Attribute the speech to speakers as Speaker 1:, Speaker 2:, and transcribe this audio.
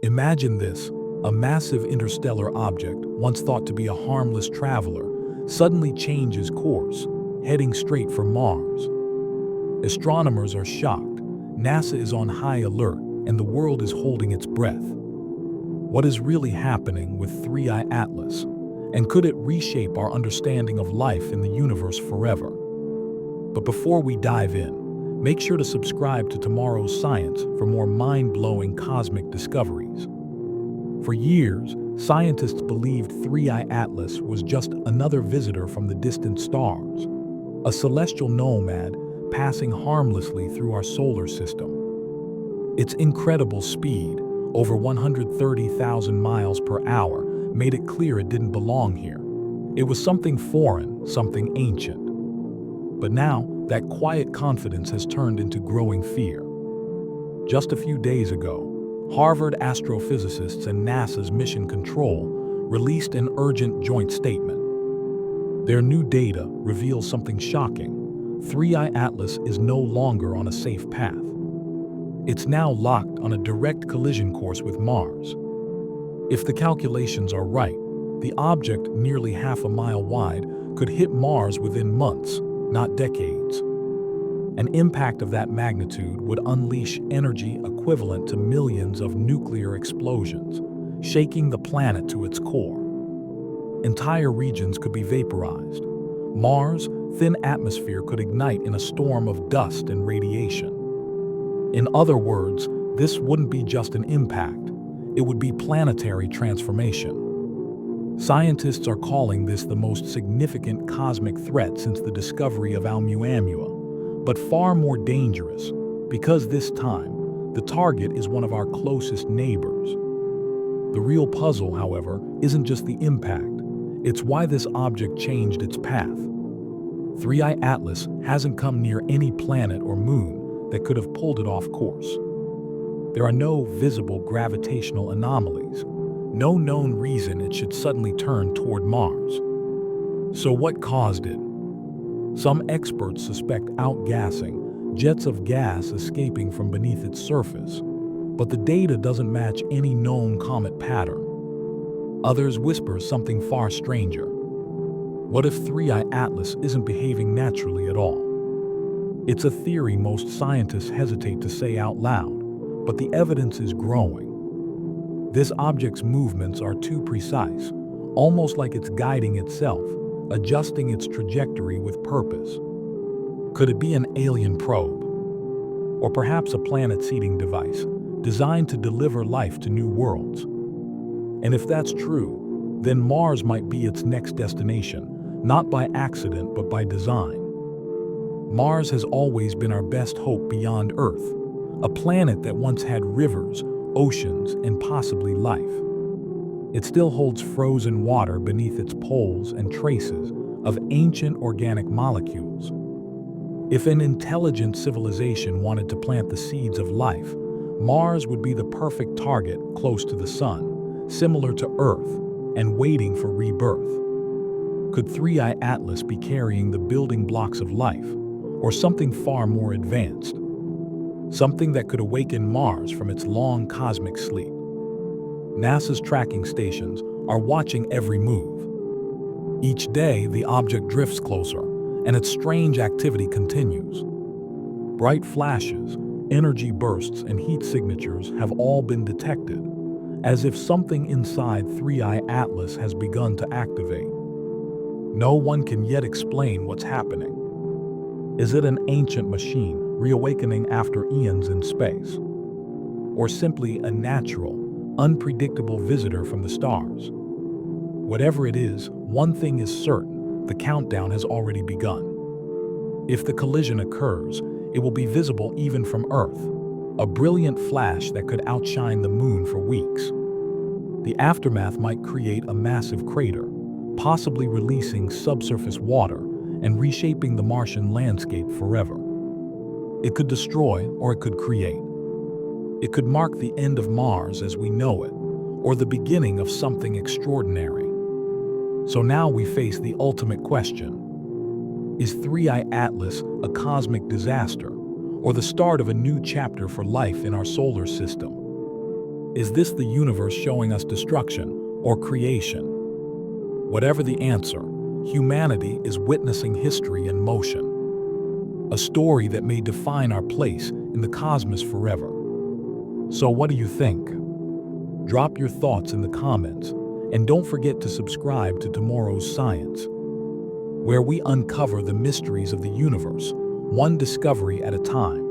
Speaker 1: Imagine this, a massive interstellar object, once thought to be a harmless traveler, suddenly changes course, heading straight for Mars. Astronomers are shocked, NASA is on high alert, and the world is holding its breath. What is really happening with 3I Atlas? And could it reshape our understanding of life in the universe forever? But before we dive in, make sure to subscribe to Tomorrow's Science for more mind-blowing cosmic discoveries. For years, scientists believed 3I Atlas was just another visitor from the distant stars, a celestial nomad passing harmlessly through our solar system. Its incredible speed, over 130,000 miles per hour, made it clear it didn't belong here. It was something foreign, something ancient. But now, that quiet confidence has turned into growing fear. Just a few days ago, Harvard astrophysicists and NASA's Mission Control released an urgent joint statement. Their new data reveals something shocking. 3I Atlas is no longer on a safe path. It's now locked on a direct collision course with Mars. If the calculations are right, the object, nearly half a mile wide, could hit Mars within months, not decades. An impact of that magnitude would unleash energy equivalent to millions of nuclear explosions, shaking the planet to its core. Entire regions could be vaporized. Mars' thin atmosphere could ignite in a storm of dust and radiation. In other words, this wouldn't be just an impact, it would be planetary transformation. Scientists are calling this the most significant cosmic threat since the discovery of Oumuamua, but far more dangerous, because this time, the target is one of our closest neighbors. The real puzzle, however, isn't just the impact, it's why this object changed its path. 3I Atlas hasn't come near any planet or moon that could have pulled it off course. There are no visible gravitational anomalies, no known reason it should suddenly turn toward Mars. So what caused it? Some experts suspect outgassing, jets of gas escaping from beneath its surface, but the data doesn't match any known comet pattern. Others whisper something far stranger. What if 3I Atlas isn't behaving naturally at all? It's a theory most scientists hesitate to say out loud, but the evidence is growing. This object's movements are too precise, almost like it's guiding itself, adjusting its trajectory with purpose. Could it be an alien probe? Or perhaps a planet-seeding device, designed to deliver life to new worlds? And if that's true, then Mars might be its next destination, not by accident but by design. Mars has always been our best hope beyond Earth, a planet that once had rivers, oceans, and possibly life. It still holds frozen water beneath its poles and traces of ancient organic molecules. If an intelligent civilization wanted to plant the seeds of life, Mars would be the perfect target close to the Sun, similar to Earth, and waiting for rebirth. Could 3I Atlas be carrying the building blocks of life, or something far more advanced? Something that could awaken Mars from its long cosmic sleep. NASA's tracking stations are watching every move. Each day, the object drifts closer, and its strange activity continues. Bright flashes, energy bursts, and heat signatures have all been detected, as if something inside 3I Atlas has begun to activate. No one can yet explain what's happening. Is it an ancient machine reawakening after eons in space? Or simply a natural, unpredictable visitor from the stars? Whatever it is, one thing is certain: the countdown has already begun. If the collision occurs, it will be visible even from Earth, a brilliant flash that could outshine the moon for weeks. The aftermath might create a massive crater, possibly releasing subsurface water and reshaping the Martian landscape forever. It could destroy, or it could create. It could mark the end of Mars as we know it, or the beginning of something extraordinary. So now we face the ultimate question. Is 3I Atlas a cosmic disaster, or the start of a new chapter for life in our solar system? Is this the universe showing us destruction or creation? Whatever the answer, humanity is witnessing history in motion, a story that may define our place in the cosmos forever. So what do you think? Drop your thoughts in the comments, and don't forget to subscribe to Tomorrow's Science, where we uncover the mysteries of the universe, one discovery at a time.